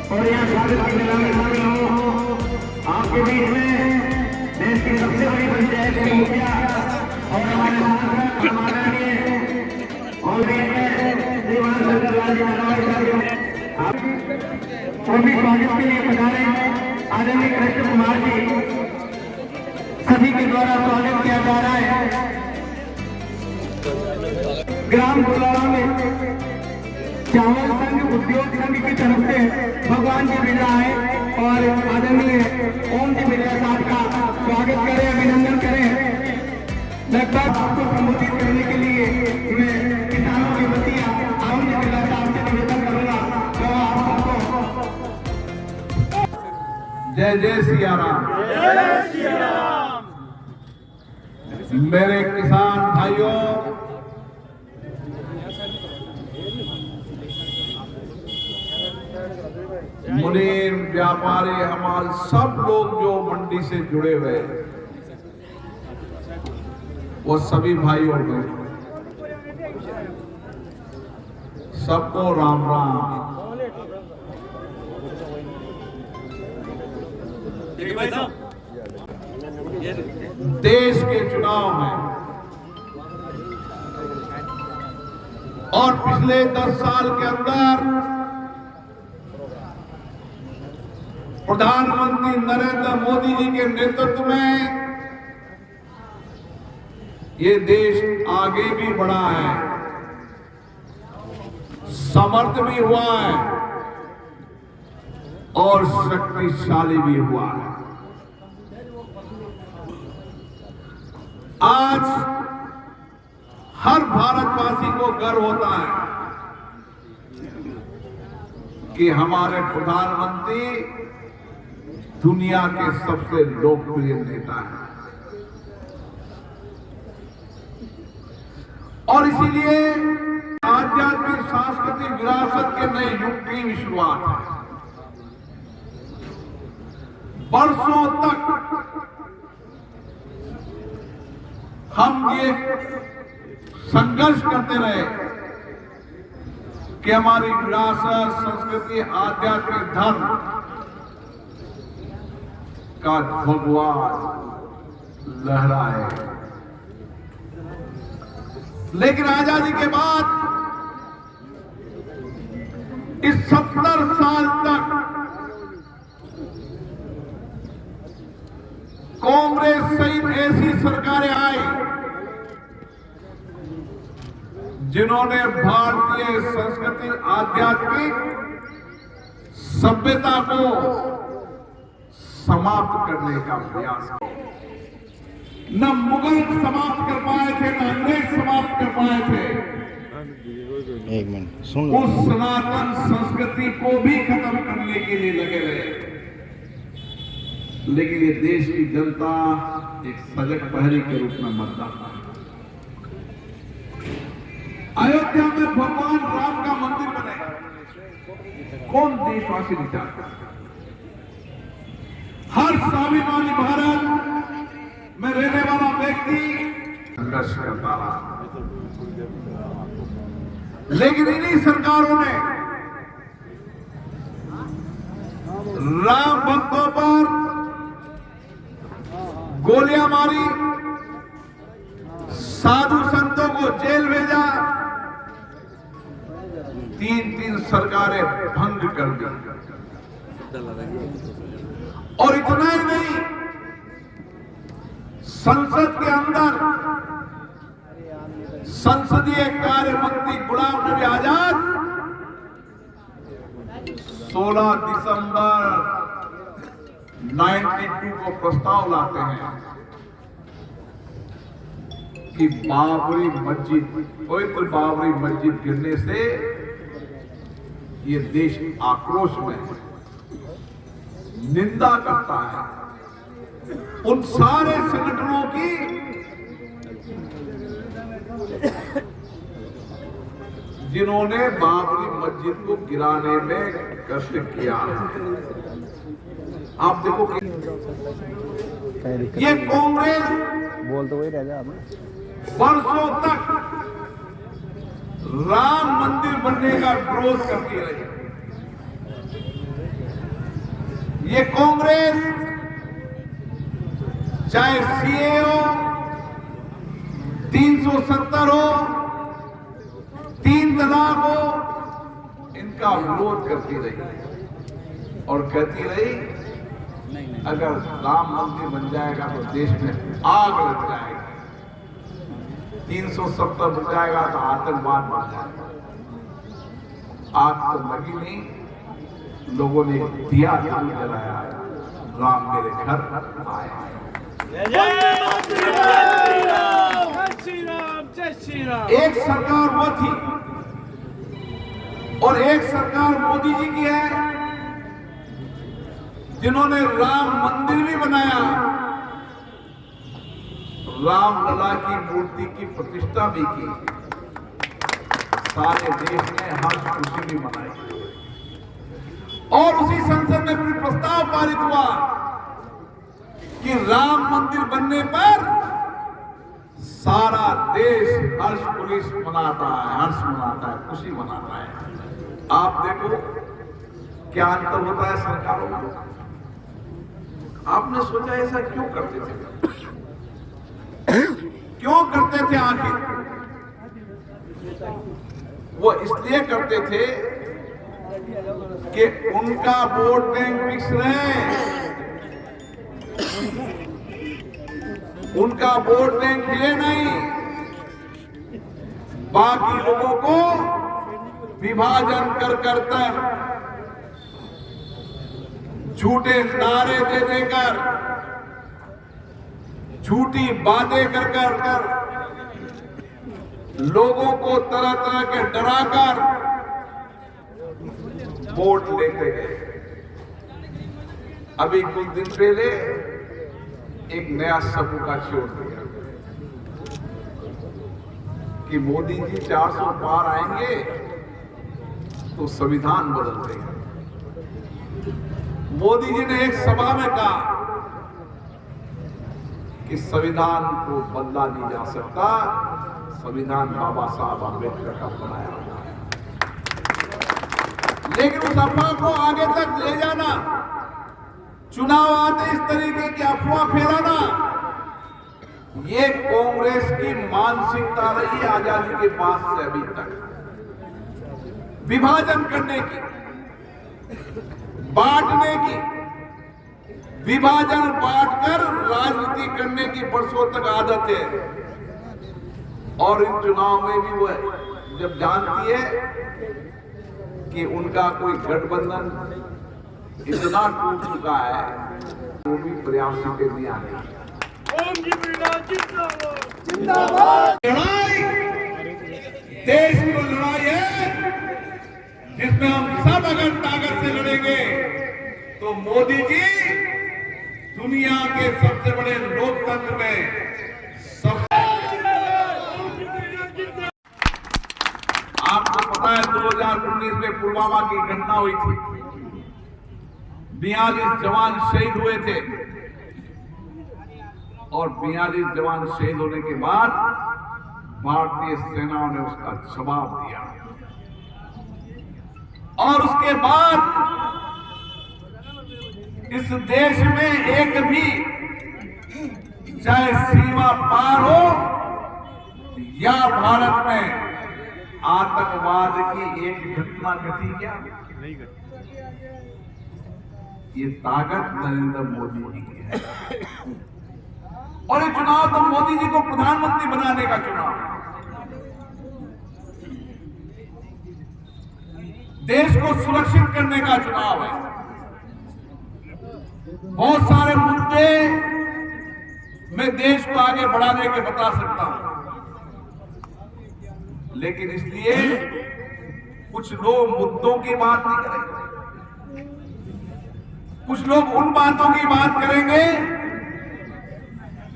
और यहाँ स्वागत की मेला में शामिल हो आपके बीच में देश की सबसे बड़ी पंचायत के मुखिया और हमारे सांसद माननीय और श्रीमान शंकर लाल जी और भी स्वागत के लिए पधारे आदरणीय कृष्ण कुमार जी सभी के द्वारा स्वागत किया जा रहा है। ग्राम बुलावा में चावल संघ उद्योग संघ की तरफ से भगवान जी बिरला है और आदरणीय ओम जी बिरला साहब का स्वागत करें, अभिनंदन करें। लगभग आपको संबोधित करने के लिए मैं किसानों की वतीया ओम जी बिरला साहब से निवेदन करूंगा तो आप सबको जय जय सिया राम। जय सिया राम। मेरे किसान भाइयों, मुनीर, व्यापारी, हमाल सब लोग जो मंडी से जुड़े हुए वो सभी भाइयों में सबको राम राम। देश के चुनाव में और पिछले 10 साल के अंदर प्रधानमंत्री नरेंद्र मोदी जी के नेतृत्व में ये देश आगे भी बढ़ा है, समर्थ भी हुआ है और शक्तिशाली भी हुआ है। आज हर भारतवासी को गर्व होता है कि हमारे प्रधानमंत्री दुनिया के सबसे लोकप्रिय नेता हैं और इसीलिए आध्यात्मिक सांस्कृतिक विरासत के नए युग की शुरुआत है। बरसों तक हम ये संघर्ष करते रहे कि हमारी विरासत, संस्कृति, आध्यात्मिक धर्म का भगवान लहराए। लेकिन आजादी के बाद इस 70 साल तक कांग्रेस सहित ऐसी सरकारें आई जिन्होंने भारतीय संस्कृति, आध्यात्मिक सभ्यता को समाप्त करने का प्रयास किया। न मुगल समाप्त कर पाए थे, न अंग्रेज समाप्त कर पाए थे। एक मिनट सुन लो। उस सनातन संस्कृति को भी खत्म करने के लिए लगे रहे। लेकिन ये देश की जनता एक सजग प्रहरी के रूप में मतदान। अयोध्या में भगवान राम का मंदिर बने, कौन देशवासी नहीं चाहता? हर स्वाभिमानी भारत में रहने वाला व्यक्ति संघर्ष करता रहा। लेकिन इन्हीं सरकारों ने राम भक्तों पर गोलियां मारी, साधु संतों को जेल भेजा, 3 सरकारें भंग कर दी। और इतना ही नहीं, संसद के अंदर संसदीय कार्य मंत्री गुलाम नबी आजाद 16 दिसंबर 92 को प्रस्ताव लाते हैं कि बाबरी मस्जिद, पवित्र बाबरी मस्जिद गिरने से ये देश आक्रोश में निंदा करता है उन सारे संगठनों की जिन्होंने बाबरी मस्जिद को गिराने में कष्ट किया है। आप देखो कि ये कांग्रेस बोल तो वही रह जा वर्षों तक राम मंदिर बनने का विरोध करती रही। ये कांग्रेस चाहे सीए हो, 370 हो, 3 तलाक हो, इनका विरोध करती रही और कहती रही अगर राम मंदिर बन जाएगा तो देश में आग लग जाएगी, 370 बन जाएगा तो आतंकवाद बढ़ जाएगा। आग तो लगी नहीं, लोगों ने दिया जरूर जलाया, राम मेरे घर आए। एक सरकार वो थी और एक सरकार मोदी जी की है जिन्होंने राम मंदिर भी बनाया, रामलला की मूर्ति की प्रतिष्ठा भी की, सारे देश ने हर्ष खुशी भी मनाई और उसी संसद में फिर प्रस्ताव पारित हुआ कि राम मंदिर बनने पर सारा देश हर्ष पुलिस मनाता है, हर्ष मनाता है, खुशी मनाता है। आप देखो क्या अंतर होता है सरकारों में। आपने सोचा ऐसा क्यों करते थे? क्यों करते थे? आखिर वो इसलिए करते थे कि उनका वोट बैंक फिक्स रहे, उनका वोट बैंक हिले नहीं, बाकी लोगों को विभाजन कर झूठे नारे दे देकर, झूठी बातें कर लोगों को तरह तरह के डराकर वोट लेते गए। अभी कुछ दिन पहले एक नया सबूका छोड़ दिया कि मोदी जी 400 पार आएंगे तो संविधान बदल देंगे। मोदी जी ने एक सभा में कहा कि संविधान को बदला नहीं जा सकता, संविधान बाबा साहब अम्बेडकर का बनाया हुआ है। लेकिन उस अफवाह को आगे तक ले जाना, चुनाव आते इस तरीके की अफवाह फैलाना, ये कांग्रेस की मानसिकता रही है आजादी के बाद से अभी तक। विभाजन करने की, बांटने की, विभाजन बांटकर राजनीति करने की वर्षों तक आदत है। और इन चुनाव में भी वो जब जानती है कि उनका कोई गठबंधन इतना टूट चुका है, वो भी प्रयास के लिए आ गया। लड़ाई देश को लड़ाई है जिसमें हम सब अगर ताकत से लड़ेंगे तो मोदी जी दुनिया के सबसे बड़े लोकतंत्र में आपको पता है 2019 में पुलवामा की घटना हुई थी, 42 जवान शहीद हुए थे और 42 जवान शहीद होने के बाद भारतीय सेनाओं ने उसका जवाब दिया और उसके बाद इस देश में एक भी चाहे सीमा पार हो या भारत में आतंकवाद की एक घटना घटी क्या? नहीं घटी। ये ताकत नरेंद्र मोदी जी की है और ये चुनाव तो मोदी जी को प्रधानमंत्री बनाने का चुनाव है। देश को सुरक्षित करने का चुनाव है। बहुत सारे मुद्दे मैं देश को आगे बढ़ाने के बता सकता हूं, लेकिन इसलिए कुछ लोग मुद्दों की बात नहीं करेंगे, कुछ लोग उन बातों की बात करेंगे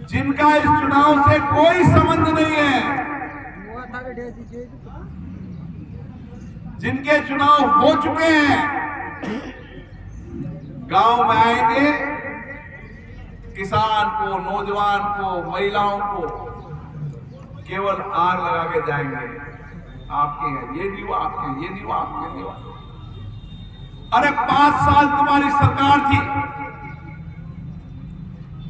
जिनका इस चुनाव से कोई संबंध नहीं है, जिनके चुनाव हो चुके हैं। गांव में आएंगे, किसान को, नौजवान को, महिलाओं को केवल आग लगा के जाएंगे। आपके हैं, ये नहीं हुआ, आपके हैं, ये नहीं हुआ, आपके नहीं हुआ। अरे 5 साल तुम्हारी सरकार थी,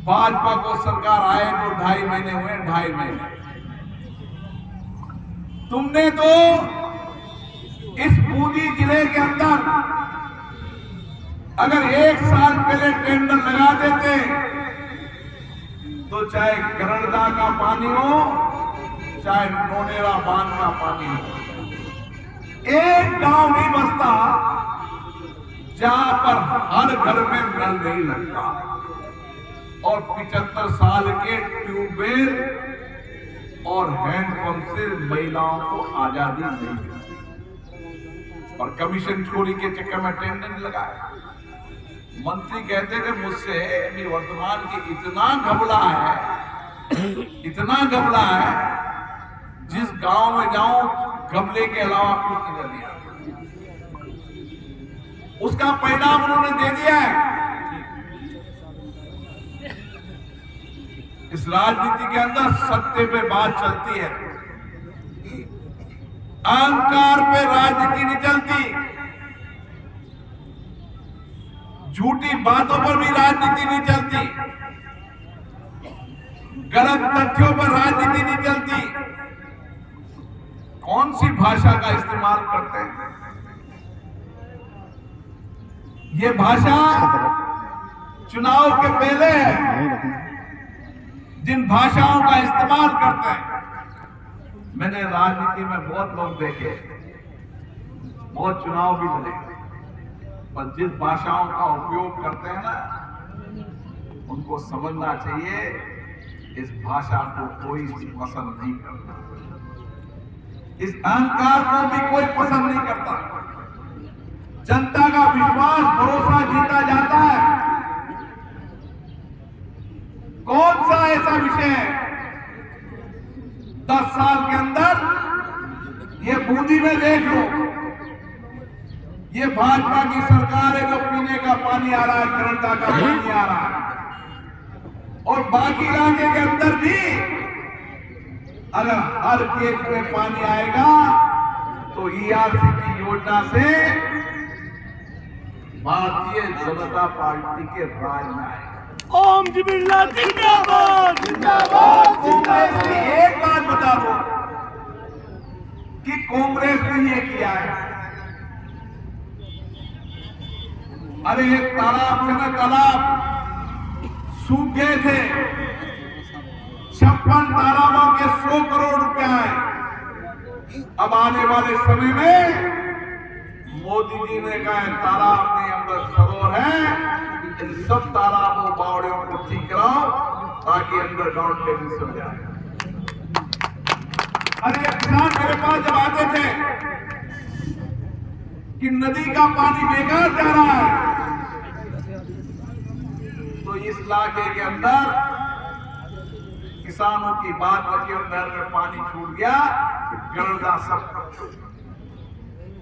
भाजपा को सरकार आए तो 2.5 महीने हुए, 2.5 महीने। तुमने तो इस बूंदी जिले के अंदर अगर 1 साल पहले टेंडर लगा देते तो चाहे गरड़दा का पानी हो, चाहे नोनेरा बांध का पानी हो, एक गांव नहीं बसता जहां पर हर घर में नल नहीं लगता और 75 साल के ट्यूबवेल और हैंडपंप से महिलाओं को आजादी नहीं मिली और कमीशन चोरी के चक्कर में टेंडर नहीं लगाया। मंत्री कहते थे मुझसे अभी वर्तमान की इतना घबला है, इतना घबला है, जिस गांव में जाऊं घबले के अलावा कुछ नहीं दिया। उसका परिणाम उन्होंने दे दिया है। इस राजनीति के अंदर सत्य पे बात चलती है, अहंकार पे राजनीति नहीं चलती, झूठी बातों पर भी राजनीति नहीं चलती, गलत तथ्यों पर राजनीति नहीं चलती। कौन सी भाषा का इस्तेमाल करते हैं? ये भाषा चुनाव के पहले है, जिन भाषाओं का इस्तेमाल करते हैं। मैंने राजनीति में बहुत लोग देखे, बहुत चुनाव भी लड़े, पर जिस भाषाओं का उपयोग करते हैं ना, उनको समझना चाहिए इस भाषा को कोई पसंद नहीं करता, इस अहंकार को भी कोई पसंद नहीं करता। जनता का विश्वास भरोसा जीता जाता है। कौन सा ऐसा विषय है 10 साल के अंदर, ये बूंदी में देख लो, ये भाजपा की सरकार है जो पीने का पानी आ रहा है, गरड़दा का पानी आ रहा है, और बाकी इलाके के अंदर भी अगर हर खेत में पानी आएगा तो ईआरसी की योजना से भारतीय जनता पार्टी के राज में आएगा। ओम जी बिरला जिंदाबाद जिंदाबाद जिंदाबाद। एक बात बता दो कि कांग्रेस ने ये किया है। अरे एक तालाब थे ना, तालाब सूख गए थे, 56 तालाबों के 100 करोड़ रुपए आए। अब आने वाले समय में मोदी जी ने कहा तालाब के अंदर सरोवर है, इन सब तालाबों बावड़ियों को ठीक कराओ ताकि अंडरग्राउंड टेक्निक हो जाए। अरे किसान मेरे पास जब आते थे कि नदी का पानी बेकार जा रहा है, तो इस इलाके के अंदर किसानों की बात रखी और नहर में पानी छूट गया, गरड़दा सब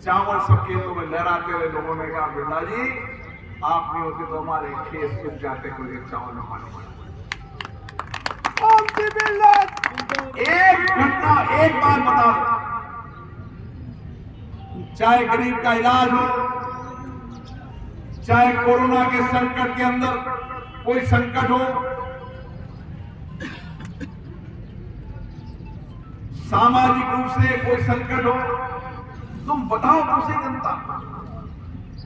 चावल सब खेतों में लहराते हुए लोगों ने कहा बिरला जी आप नहीं होते तो हमारे खेत सूख जाते, कोई चावल में पानी। एक घटना, एक बात बता दो, चाहे गरीब का इलाज हो, चाहे कोरोना के संकट के अंदर कोई संकट हो, सामाजिक रूप से कोई संकट हो, तुम बताओ दूसरी जनता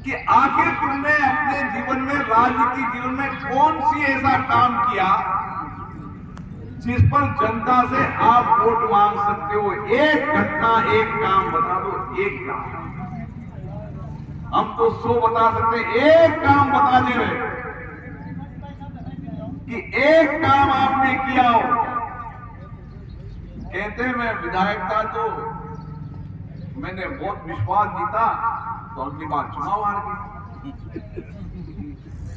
कि आखिर तुमने अपने जीवन में, राजनीतिक जीवन में कौन सी ऐसा काम किया जिस पर जनता से आप वोट मांग सकते हो? एक घटना, एक काम बता दो, एक काम। हम तो 100 बता सकते हैं, एक काम बता दे कि एक काम आपने किया हो। कहते हैं मैं विधायक था तो मैंने बहुत विश्वास जीता तो अगली बार चुनाव हार गए।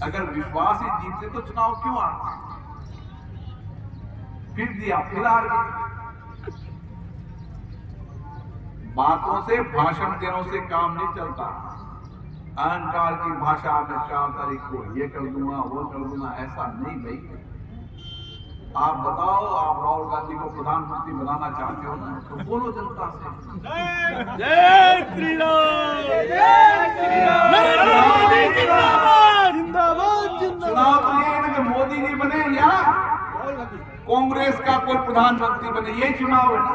अगर विश्वास ही जीते तो चुनाव क्यों हारते? फिर दिया, फिर हार गए। बातों से, भाषण देने से काम नहीं चलता। अहंकार की भाषा में 4 तारीख को ये कर दूंगा, वो कर दूंगा, ऐसा नहीं भाई। आप बताओ, आप राहुल गांधी को प्रधानमंत्री बनाना चाहते हो ना, तो बोलो जनता से। जय श्री राम, जय श्री राम, नरेंद्र मोदी जिंदाबाद, जिंदाबाद, चुनाव तो ये है कि मोदी जी बने या कांग्रेस का कोई प्रधानमंत्री बने, ये चुनाव है ना।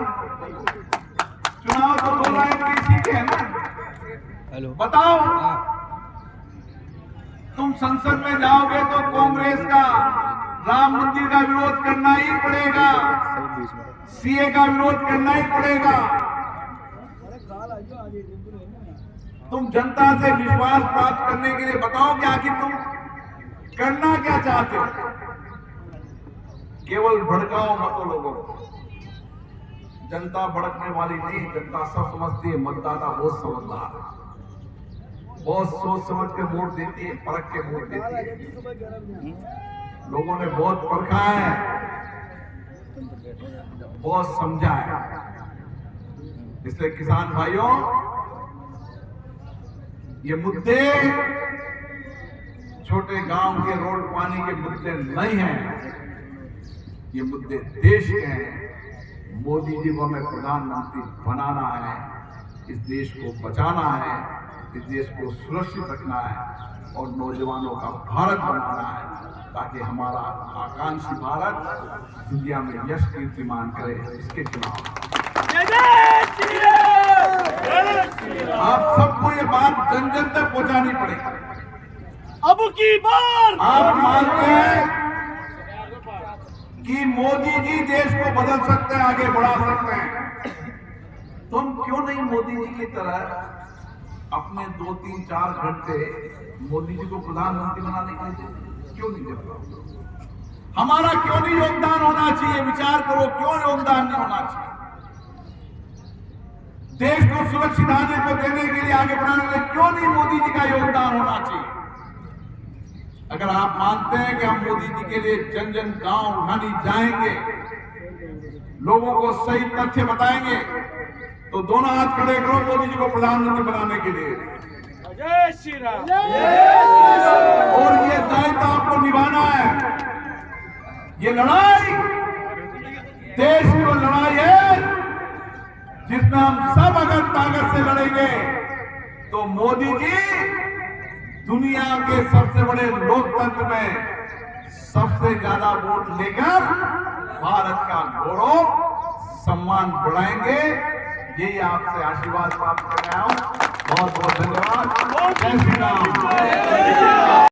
चुनाव तो 2 लाख की सीटें है ना। बताओ, तुम संसद में जाओगे तो कांग्रेस का राम मंदिर का विरोध करना ही पड़ेगा, सीए का विरोध करना ही पड़ेगा। तुम जनता से विश्वास प्राप्त करने के लिए बताओ कि आखिर तुम करना क्या चाहते हो। केवल भड़काओ मत लोगों को। जनता भड़कने वाली नहीं, जनता सब समझती है। मतदाता बहुत समझदार है, बहुत सोच समझ के वोट देती है, परख के वोट देती है। लोगों ने बहुत परखा है, बहुत समझा है। इसलिए किसान भाइयों, ये मुद्दे छोटे गांव के रोड पानी के मुद्दे नहीं हैं, ये मुद्दे देश के हैं। मोदी जी को हमें प्रधानमंत्री बनाना है, इस देश को बचाना है, इस देश को सुरक्षित रखना है और नौजवानों का भारत बनाना है, ताकि हमारा आकांक्षी भारत दुनिया में यश कीर्तिमान करे। इसके चुनाव आप सबको ये बात जन जन तक पहुंचानी पड़ेगी। अब की बार आप मानते हैं कि मोदी जी देश को बदल सकते हैं, आगे बढ़ा सकते हैं, तुम क्यों नहीं मोदी जी की तरह अपने 2, 3, 4 घंटे मोदी जी को प्रधानमंत्री बनाने के लिए क्यों नहीं देते? हमारा क्यों नहीं योगदान होना चाहिए? विचार करो, क्यों योगदान नहीं होना चाहिए? देश को सुरक्षित आने को देने के लिए, आगे बढ़ाने के लिए क्यों नहीं मोदी जी का योगदान होना चाहिए? अगर आप मानते हैं कि हम मोदी जी के लिए जन जन गांव उठाने जाएंगे, लोगों को सही तथ्य बताएंगे, तो दोनों हाथ खड़े करो मोदी जी को प्रधानमंत्री बनाने के लिए। जय श्री राम, और ये दायित्व आपको निभाना है। ये लड़ाई देश की वो लड़ाई है जिसमें हम सब अगर ताकत से लड़ेंगे तो मोदी जी दुनिया के सबसे बड़े लोकतंत्र में सबसे ज्यादा वोट लेकर भारत का गौरव सम्मान बढ़ाएंगे। यही आपसे आशीर्वाद प्राप्त कर रहा हूं। बहुत बहुत धन्यवाद। जय श्री राम।